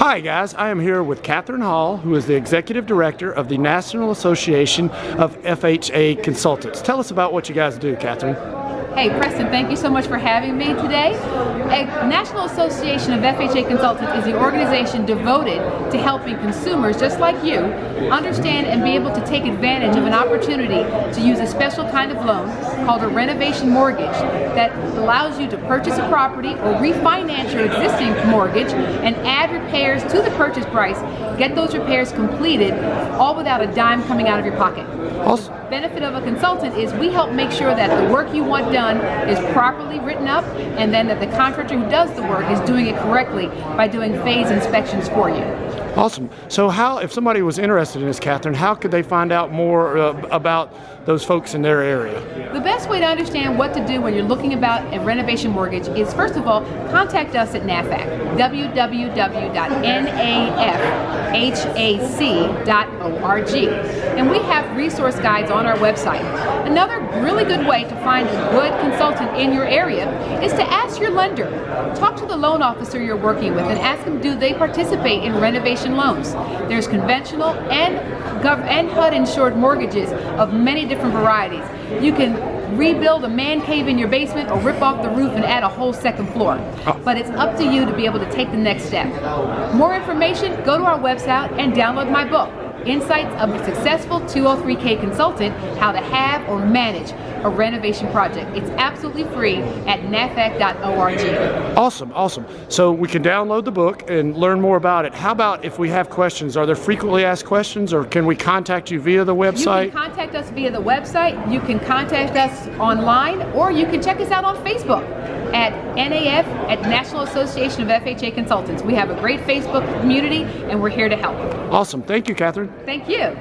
Hi guys, I am here with Catherine Hall, who is the Executive Director of the National Association of FHA Consultants. Tell us about what you guys do, Catherine. Hey Preston, thank you so much for having me today. A National Association of FHA Consultants is the organization devoted to helping consumers just like you understand and be able to take advantage of an opportunity to use a special kind of loan called a renovation mortgage that allows you to purchase a property or refinance your existing mortgage and add repairs to the purchase price, get those repairs completed, all without a dime coming out of your pocket. Awesome. The benefit of a consultant is we help make sure that the work you want done is properly written up, and then that the contractor who does the work is doing it correctly by doing phase inspections for you. Awesome. So if somebody was interested in this, Catherine, how could they find out more about those folks in their area? The best way to understand what to do when you're looking about a renovation mortgage is, first of all, contact us at NAFAC, www.nafhac.org, and we have resource guides on our website. Another really good way to find a good consultant in your area is to ask your lender. Talk to the loan officer you're working with and ask them, do they participate in renovation loans? There's conventional and HUD insured mortgages of many different varieties. You can rebuild a man cave in your basement or rip off the roof and add a whole second floor. But it's up to you to be able to take the next step. More information, go to our website and download my book, Insights of a Successful 203K Consultant, How to Have or Manage a Renovation Project. It's absolutely free at nafac.org. Awesome, awesome. So we can download the book and learn more about it. How about if we have questions? Are there frequently asked questions, or can we contact you via the website? You can contact us via the website, you can contact us online, or you can check us out on Facebook at NAF, at National Association of FHA Consultants. We have a great Facebook community and we're here to help. Awesome. Thank you, Catherine. Thank you.